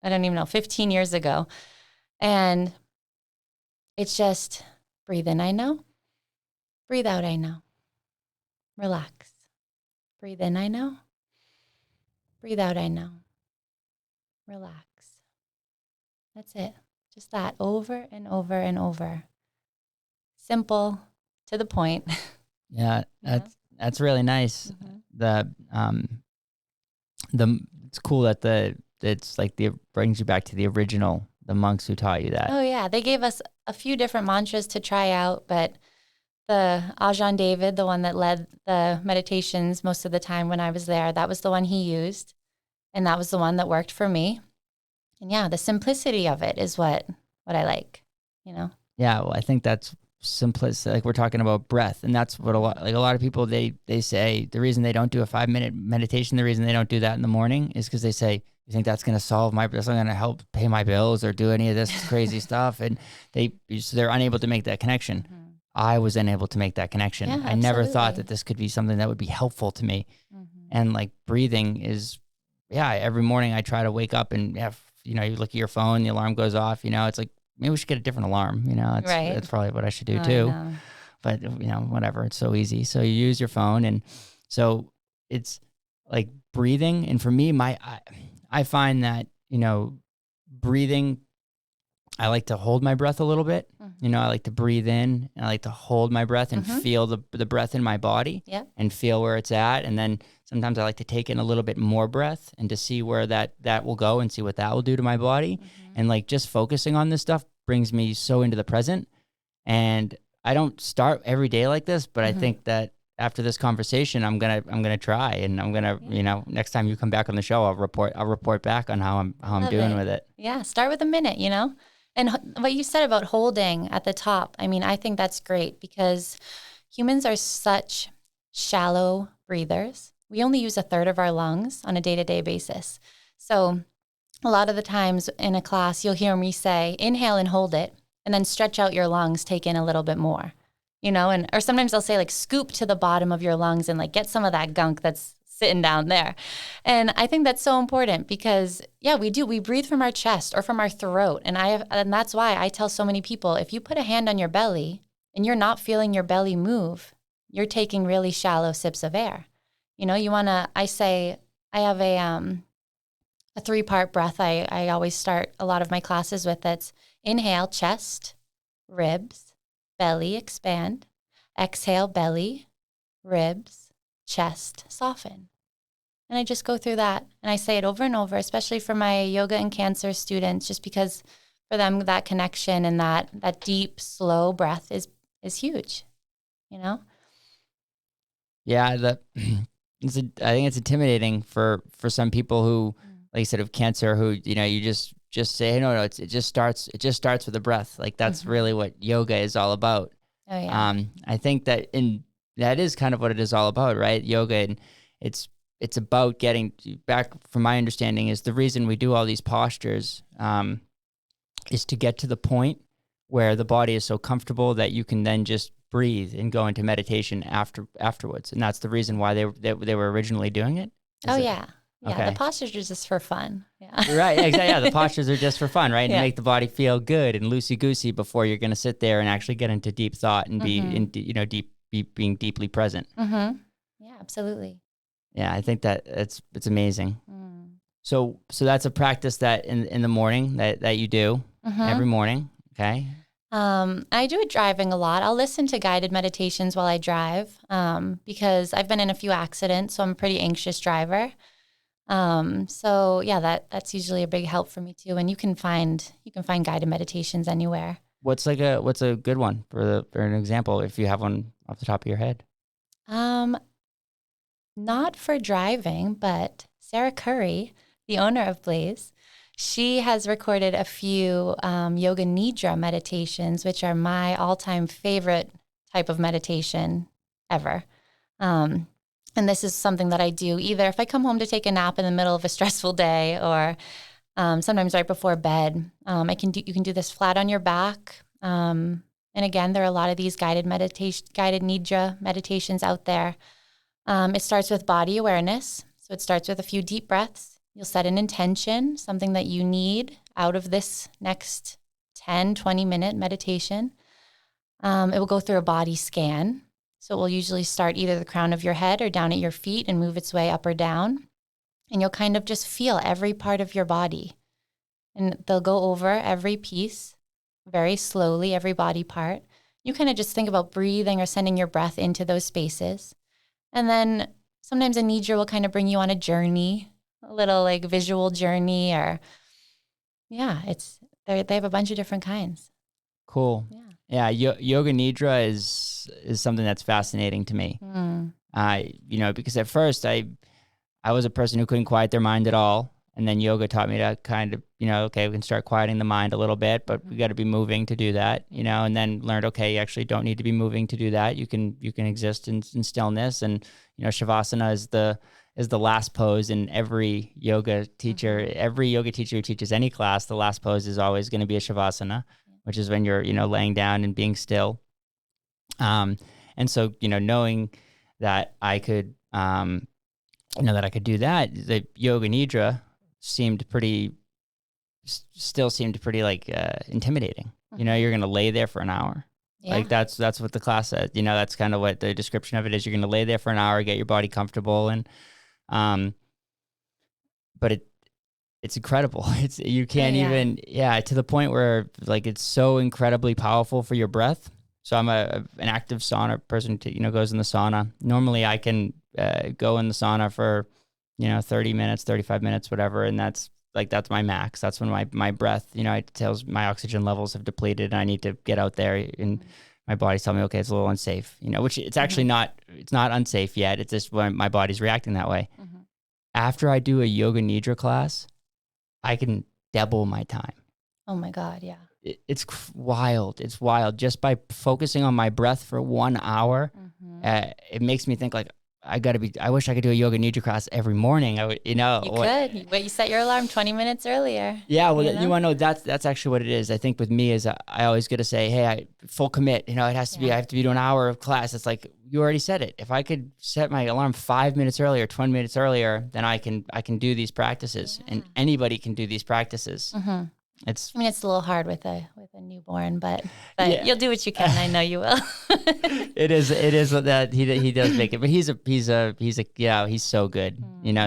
15 years ago. And it's just breathe in, I know. Breathe out, I know. Relax. Breathe in, I know. Breathe out, I know. Relax. That's it. Just that over and over and over. Simple, to the point. Yeah, that's really nice. Mm-hmm. It's cool that it's brings you back to the original, the monks who taught you that. Oh yeah, they gave us a few different mantras to try out, but the Ajahn David, the one that led the meditations most of the time when I was there, that was the one he used, and that was the one that worked for me. And yeah, the simplicity of it is what I like, Yeah, well, I think that's simplicity. Like we're talking about breath, and that's what a lot of people they say the reason they don't do a 5-minute meditation, the reason they don't do that in the morning is because they say, you think that's going to that's not going to help pay my bills or do any of this crazy stuff, and they're unable to make that connection. Mm-hmm. I was unable to make that connection. Yeah, I never thought that this could be something that would be helpful to me. Mm-hmm. And breathing is every morning I try to wake up and you look at your phone, the alarm goes off, it's like, maybe we should get a different alarm. That's probably what I should do too. But whatever, it's so easy. So you use your phone. And so it's like breathing. And for me, I find that, breathing, I like to hold my breath a little bit. I like to breathe in and I like to hold my breath and feel the breath in my body and feel where it's at. And then sometimes I like to take in a little bit more breath and to see where that will go and see what that will do to my body. And like just focusing on this stuff brings me so into the present. And I don't start every day like this, but I think that after this conversation, I'm gonna try, and I'm gonna next time you come back on the show, I'll report back on how I'm doing with it. Yeah, start with a minute, And what you said about holding at the top, I mean, I think that's great because humans are such shallow breathers. We only use a third of our lungs on a day-to-day basis. So a lot of the times in a class, you'll hear me say, inhale and hold it, and then stretch out your lungs, take in a little bit more, or sometimes I'll say like scoop to the bottom of your lungs and like get some of that gunk that's sitting down there. And I think that's so important because we breathe from our chest or from our throat. And that's why I tell so many people, if you put a hand on your belly and you're not feeling your belly move, you're taking really shallow sips of air. I say I have a 3-part breath. I always start a lot of my classes with. That's inhale, chest, ribs, belly, expand. Exhale, belly, ribs, chest, soften. And I just go through that. And I say it over and over, especially for my yoga and cancer students, just because for them that connection and that deep, slow breath is huge, Yeah, I think it's intimidating for some people who, like you said, of cancer, who you just say, hey, no, it just starts with the breath. Like that's really what yoga is all about. Oh yeah. I think that that is kind of what it is all about, right? Yoga, and it's about getting back. From my understanding, is the reason we do all these postures is to get to the point where the body is so comfortable that you can then just breathe and go into meditation afterwards. And that's the reason why they were originally doing it. Yeah. Okay. The postures are just for fun. Yeah. Right. Exactly. Yeah. The postures are just for fun, right? And make the body feel good and loosey-goosey before you're going to sit there and actually get into deep thought and being deeply present. Yeah, absolutely. Yeah. I think that it's amazing. So that's a practice that in the morning that you do every morning. Okay. I do it driving a lot. I'll listen to guided meditations while I drive because I've been in a few accidents, so I'm a pretty anxious driver. So yeah, that's usually a big help for me too. And you can find guided meditations anywhere. What's a good one for an example, if you have one off the top of your head? Not for driving, but Sarah Curry, the owner of Blaze, she has recorded a few yoga nidra meditations, which are my all-time favorite type of meditation ever. And this is something that I do either if I come home to take a nap in the middle of a stressful day or sometimes right before bed. You can do this flat on your back. And again, there are a lot of these guided nidra meditations out there. It starts with body awareness. So it starts with a few deep breaths. You'll set an intention, something that you need out of this next 10, 20-minute meditation. It will go through a body scan. So it will usually start either the crown of your head or down at your feet and move its way up or down. And you'll kind of just feel every part of your body. And they'll go over every piece very slowly, every body part. You kind of just think about breathing or sending your breath into those spaces. And then sometimes a nidra will kind of bring you on a journey, a little like visual journey, or they have a bunch of different kinds. Cool. Yeah. Yoga nidra is something that's fascinating to me. Because at first I was a person who couldn't quiet their mind at all. And then yoga taught me to kind of, okay, we can start quieting the mind a little bit, but we got to be moving to do that, and then learned, okay, you actually don't need to be moving to do that. You can exist in stillness. And, Shavasana is the last pose in every yoga teacher. Every yoga teacher who teaches any class, the last pose is always going to be a Shavasana, which is when you're, laying down and being still. And so, knowing that I could, that I could do that, the yoga nidra still seemed pretty like intimidating. You're going to lay there for an hour. Yeah. Like that's what the class said. That's kind of what the description of it is. You're going to lay there for an hour, get your body comfortable, and but it's incredible. You can't even to the point where like it's so incredibly powerful for your breath. So I'm an active sauna person. Goes in the sauna. Normally I can go in the sauna for 30 minutes, 35 minutes, whatever, and that's my max. That's when my breath, it tells my oxygen levels have depleted and I need to get out there, and my body's telling me, okay, it's a little unsafe, which it's actually not, it's not unsafe yet. It's just when my body's reacting that way. After I do a yoga nidra class, I can double my time. Oh my God. Yeah. It's wild. It's wild. Just by focusing on my breath for 1 hour, it makes me think like, I wish I could do a yoga nidra class every morning. I would, You could, but you set your alarm 20 minutes earlier. Yeah. Well, you want to know that's actually what it is. I think with me is I always got to say, hey, I full commit, it has to be, I have to be doing an hour of class. It's like, you already said it. If I could set my alarm 5 minutes earlier, 20 minutes earlier, then I can do these practices, and anybody can do these practices. It's a little hard with a newborn, but you'll do what you can. I know you will. It is that he does make it, but he's so good,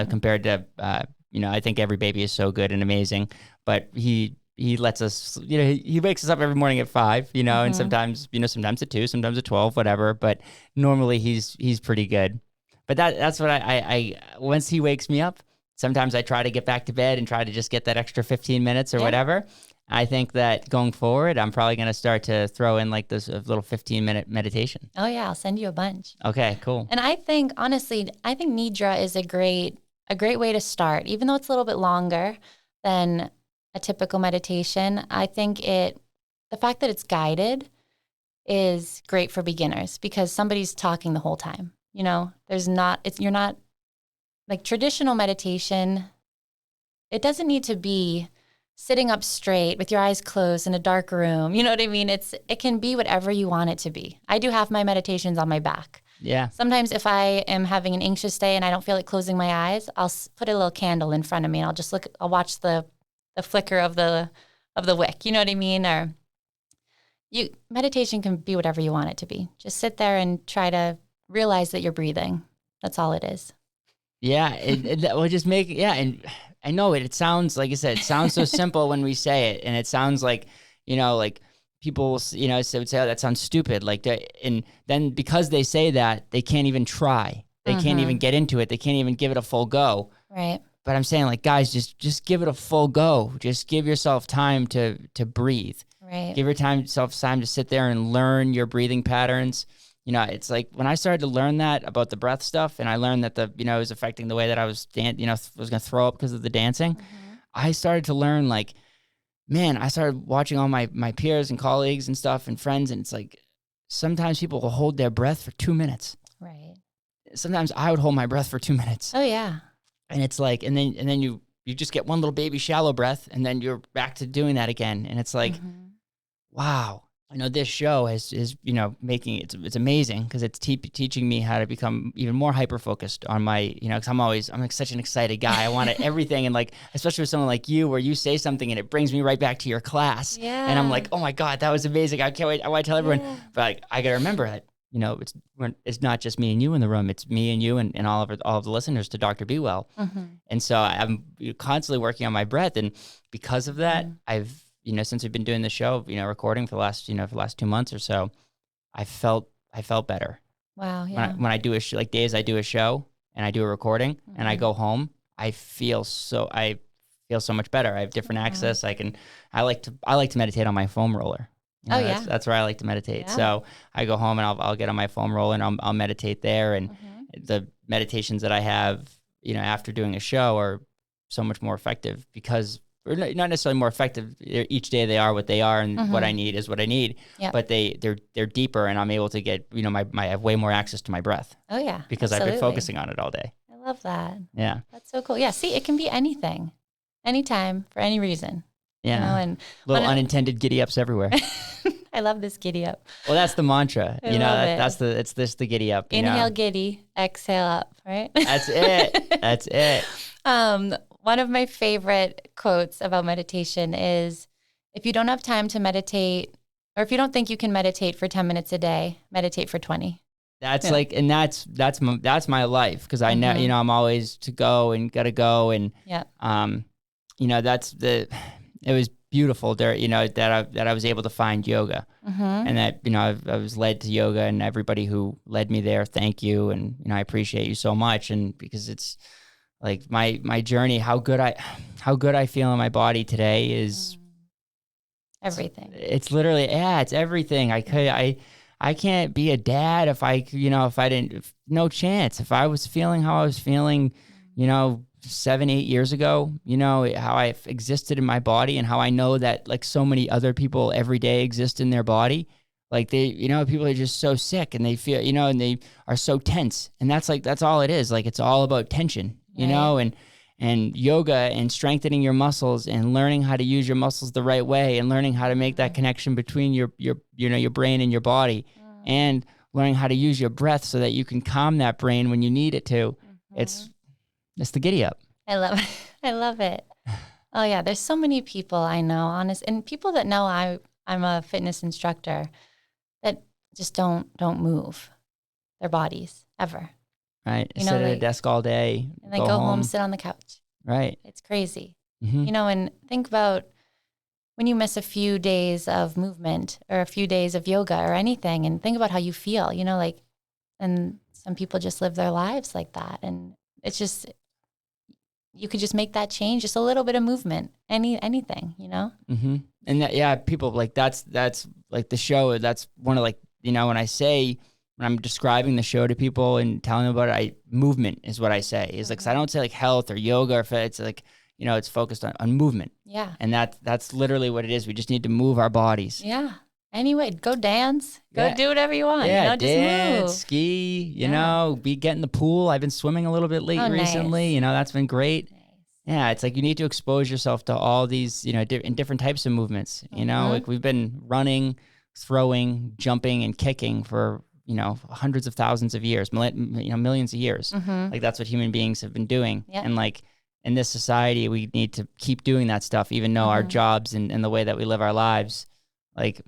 compared to, I think every baby is so good and amazing, but he lets us, he wakes us up every morning at 5, and sometimes at 2, sometimes at 12, whatever, but normally he's pretty good. But that's what I once he wakes me up, sometimes I try to get back to bed and try to just get that extra 15 minutes or whatever. I think that going forward, I'm probably going to start to throw in like this little 15-minute meditation. Oh yeah, I'll send you a bunch. Okay, cool. And I think, honestly, Nidra is a great way to start, even though it's a little bit longer than a typical meditation. I think the fact that it's guided is great for beginners because somebody's talking the whole time. You're not like traditional meditation. It doesn't need to be sitting up straight with your eyes closed in a dark room. You know what I mean? It can be whatever you want it to be. I do have my meditations on my back. Yeah. Sometimes if I am having an anxious day and I don't feel like closing my eyes, I'll put a little candle in front of me and I'll watch the flicker of the wick. You know what I mean? Or meditation can be whatever you want it to be. Just sit there and try to realize that you're breathing. That's all it is. Yeah, it will just make, and I know it sounds, like I said, it sounds so simple when we say it, and it sounds like, like people, would say, oh, that sounds stupid, and then because they say that, they can't even try. They can't even get into it. They can't even give it a full go. Right. But I'm saying, like, guys, just give it a full go. Just give yourself time to breathe. Right. Give yourself time to sit there and learn your breathing patterns. It's like when I started to learn that about the breath stuff, and I learned that it was affecting the way that I was, was going to throw up because of the dancing. I started to learn, like, man, I started watching all my peers and colleagues and stuff and friends, and it's like sometimes people will hold their breath for 2 minutes. Right. Sometimes I would hold my breath for 2 minutes. Oh yeah. And it's like, and then you just get one little baby shallow breath, and then you're back to doing that again, and it's like, wow. This show is making it's amazing because it's teaching me how to become even more hyper focused on my, because I'm like such an excited guy. I want everything, and like especially with someone like you, where you say something and it brings me right back to your class. Yeah. And I'm like, oh my God, that was amazing. I can't wait. I want to tell everyone, but like I gotta remember that it's not just me and you in the room. It's me and you and all of the listeners to Dr. BeeWell. And so I'm constantly working on my breath, and because of that, I've since we've been doing the show, recording for the last 2 months or so, I felt better. Wow. Yeah. When I do like days I do a show and I do a recording and I go home, I feel so much better. I have different access. I like to meditate on my foam roller. That's where I like to meditate. Yeah. So I go home and I'll get on my foam roller and I'll meditate there. And the meditations that I have, after doing a show are so much more effective because, or not necessarily more effective. Each day they are what they are, and what I need is what I need. Yep. But they're deeper, and I'm able to get I have way more access to my breath. Oh yeah, because I've been focusing on it all day. I love that. Yeah, that's so cool. Yeah, see, it can be anything, anytime, for any reason. Yeah. And little unintended giddy ups everywhere. I love this giddy up. Well, that's the mantra. I love it. That's the giddy up. Inhale giddy, exhale up, right? That's it. That's it. One of my favorite quotes about meditation is, if you don't have time to meditate, or if you don't think you can meditate for 10 minutes a day, meditate for 20. That's like, and that's my life. Cause I know, I'm always to go and gotta go. And, it was beautiful there, that I was able to find yoga, and that, I was led to yoga, and everybody who led me there, thank you. And, I appreciate you so much. And because it's like my journey, how good I feel in my body today is everything. It's literally, it's everything. I can't be a dad if I didn't, no chance. If I was feeling how I was feeling, 7-8 years ago, how I existed in my body, and how I know that like so many other people every day exist in their body. Like they, people are just so sick, and they feel, and they are so tense, and that's all it is. Like, it's all about tension, and yoga and strengthening your muscles and learning how to use your muscles the right way, and learning how to make that connection between your brain and your body, and learning how to use your breath so that you can calm that brain when you need it to. It's the giddy up. I love it. I love it. Oh yeah. There's so many people I know, and people that know I'm a fitness instructor that just don't move their bodies ever. Right. Sit at a desk all day. And then go home, sit on the couch. Right. It's crazy. Mm-hmm. And think about when you miss a few days of movement or a few days of yoga or anything, and think about how you feel, and some people just live their lives like that. And it's just, you could just make that change, just a little bit of movement, anything, Mm-hmm. And people like, that's like the show. That's one of like, when I'm describing the show to people and telling them about it, movement is what I say. Is like, 'cause I don't say like health or yoga, or it's like, it's focused on movement. Yeah. And that's literally what it is. We just need to move our bodies. Yeah. Anyway, go dance, go do whatever you want. Yeah, just dance, move. ski, get in the pool. I've been swimming a little bit recently. Nice. That's been great. Nice. Yeah, it's like you need to expose yourself to all these, in different types of movements. Like we've been running, throwing, jumping, and kicking for hundreds of thousands of years, millions of years. Like that's what human beings have been doing. Yeah. And like in this society, we need to keep doing that stuff, even though our jobs and the way that we live our lives, like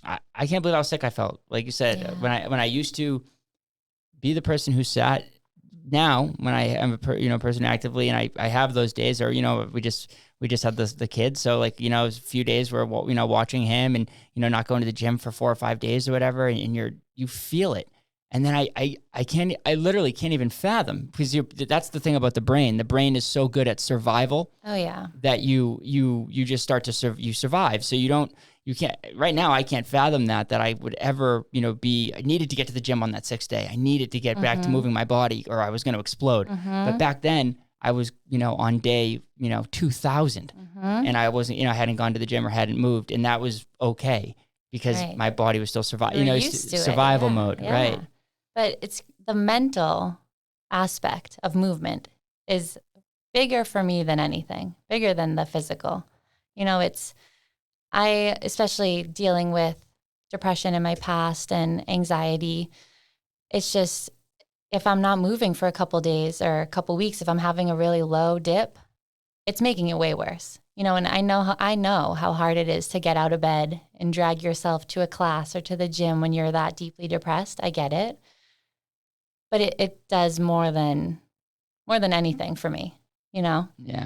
I can't believe how sick I felt. Like you said, when I used to be the person who sat. Now, when I am a person actively, and I have those days, or we just had the kids, so like a few days where watching him, and not going to the gym for 4 or 5 days or whatever, and you feel it, and then I literally can't even fathom, because that's the thing about the brain. The brain is so good at survival. Oh yeah. That you just start to survive, so you can't, right now, I can't fathom that I would ever, I needed to get to the gym on that 6th day. I needed to get back to moving my body, or I was going to explode. But back then I was, on day, 2000 and I wasn't, I hadn't gone to the gym or hadn't moved. And that was okay, because my body was still surviving, survival mode. Yeah. Right. But it's the mental aspect of movement is bigger for me than anything, bigger than the physical. I, especially dealing with depression in my past and anxiety, it's just, if I'm not moving for a couple days or a couple weeks, if I'm having a really low dip, it's making it way worse. And I know how hard it is to get out of bed and drag yourself to a class or to the gym when you're that deeply depressed. I get it. But it does more than anything for me, Yeah,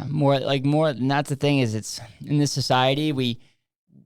more, and that's the thing, is it's in this society,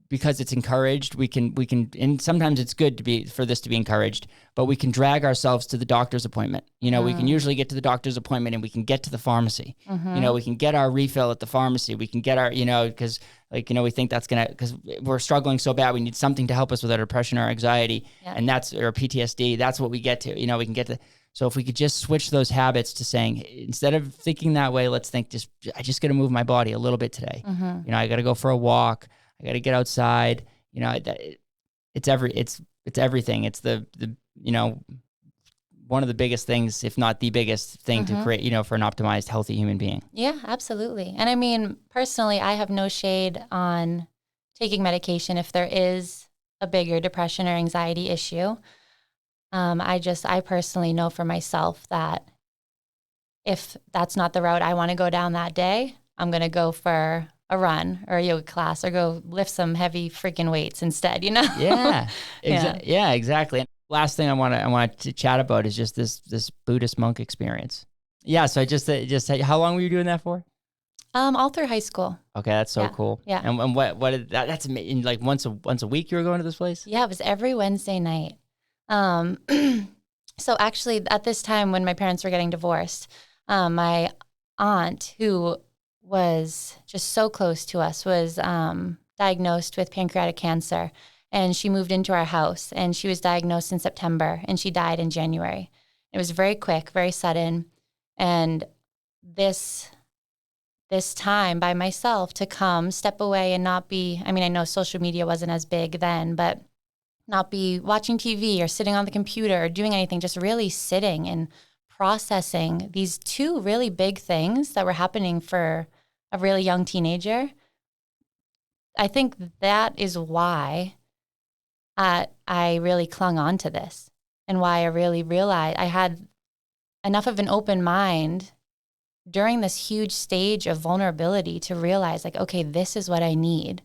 because it's encouraged, we can, and sometimes it's good for this to be encouraged, but we can drag ourselves to the doctor's appointment. We can usually get to the doctor's appointment, and we can get to the pharmacy. We can get our refill at the pharmacy. We can get our, because we think that's because we're struggling so bad, we need something to help us with our depression or anxiety, and or PTSD. That's what we get to. We can get to. So if we could just switch those habits to saying, instead of thinking that way, let's think I just got to move my body a little bit today. I got to go for a walk. I got to get outside. It's everything. It's the one of the biggest things, if not the biggest thing to create, for an optimized, healthy human being. Yeah, absolutely. And I mean, personally, I have no shade on taking medication if there is a bigger depression or anxiety issue. I personally know for myself that if that's not the route I want to go down that day, I'm going to go for a run or a yoga class or go lift some heavy freaking weights instead, Yeah, exactly. And last thing I want to chat about is just this Buddhist monk experience. Yeah. So how long were you doing that for? All through high school. Okay. That's so cool. Yeah. And what did that's amazing. Like once a week you were going to this place? Yeah. It was every Wednesday night. So actually at this time when my parents were getting divorced, my aunt, who was just so close to us, was diagnosed with pancreatic cancer. And she moved into our house, and she was diagnosed in September, and she died in January. It was very quick, very sudden. And this time by myself to come, step away and not be, I mean, I know social media wasn't as big then, but not be watching TV or sitting on the computer or doing anything, just really sitting and processing these two really big things that were happening for a really young teenager. I think that is why I really clung on to this, and why I really realized I had enough of an open mind during this huge stage of vulnerability to realize, like, okay, this is what I need,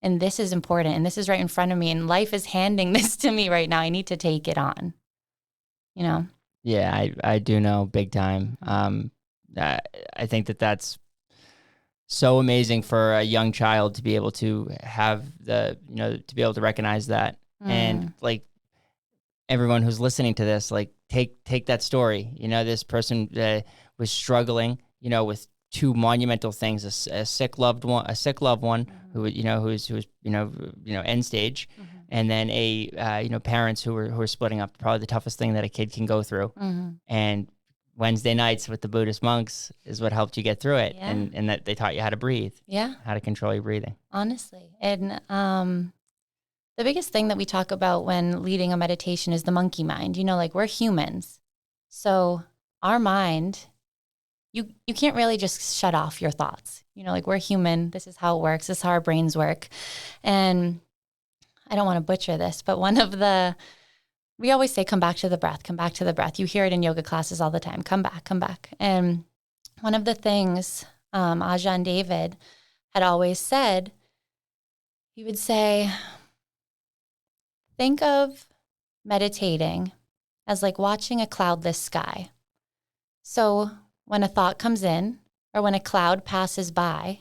and this is important, and this is right in front of me, and life is handing this to me right now. I need to take it on, Yeah, I do know, big time. I think that's so amazing for a young child to be able to have to be able to recognize that. And like everyone who's listening to this, like take that story. This person was struggling, with two monumental things: a sick loved one who who's end stage, and then parents who were splitting up. Probably the toughest thing that a kid can go through. And Wednesday nights with the Buddhist monks is what helped you get through it, and that they taught you how to breathe, how to control your breathing. Honestly, and the biggest thing that we talk about when leading a meditation is the monkey mind. Like, we're humans. So our mind, you can't really just shut off your thoughts. Like, we're human. This is how it works. This is how our brains work. And I don't want to butcher this, but we always say, come back to the breath, come back to the breath. You hear it in yoga classes all the time. Come back, come back. And one of the things Ajahn David had always said, he would say, think of meditating as like watching a cloudless sky. So when a thought comes in or when a cloud passes by,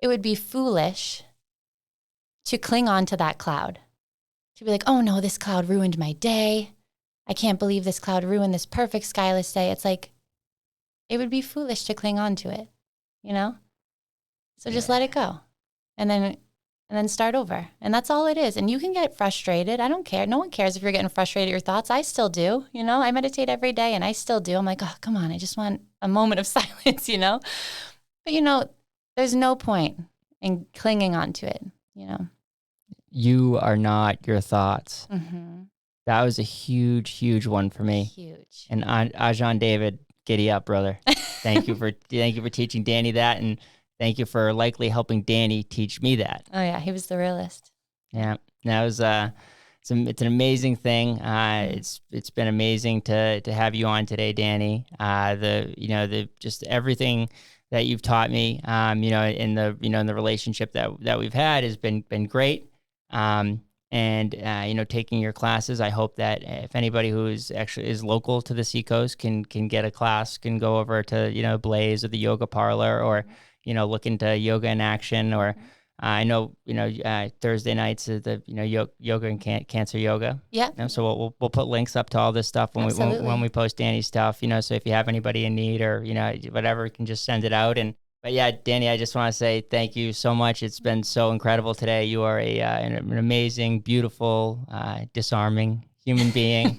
it would be foolish to cling on to that cloud, to be like, oh no, this cloud ruined my day. I can't believe this cloud ruined this perfect skyless day. It's like, it would be foolish to cling on to it, So just let it go. And then start over. And that's all it is. And you can get frustrated. I don't care. No one cares if you're getting frustrated at your thoughts. I still do. I meditate every day and I still do. I'm like, oh, come on. I just want a moment of silence, But, there's no point in clinging on to it, You are not your thoughts. Mm-hmm. That was a huge, huge one for me. Huge. And Ajahn David, giddy up, brother. Thank you for teaching Dani that, and thank you for likely helping Dani teach me that. Oh yeah, he was the realist. Yeah, that was it's an amazing thing. It's been amazing to have you on today, Dani. The just everything that you've taught me, in the relationship that we've had has been great. Taking your classes, I hope that if anybody who is local to the Seacoast can get a class, can go over to, Blaze or the yoga parlor, or, look into yoga in action, or I know, Thursday nights is the, yoga and cancer yoga. Yeah. So we'll put links up to all this stuff when we post Dani's stuff, so if you have anybody in need or, whatever, you can just send it out. But yeah, Dani, I just want to say thank you so much. It's been so incredible today. You are an amazing, beautiful, disarming human being.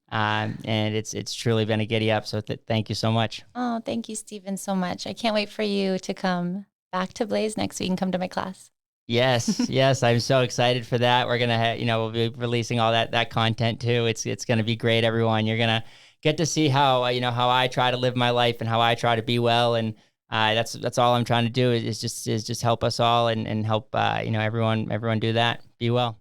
And it's truly been a giddy up. So thank you so much. Oh, thank you, Stephen, so much. I can't wait for you to come back to Blaze next week and come to my class. Yes. I'm so excited for that. We're going to we'll be releasing all that content too. It's going to be great, everyone. You're going get to see how, how I try to live my life and how I try to be well. And that's all I'm trying to do is just help us all and help, everyone do that. Be well.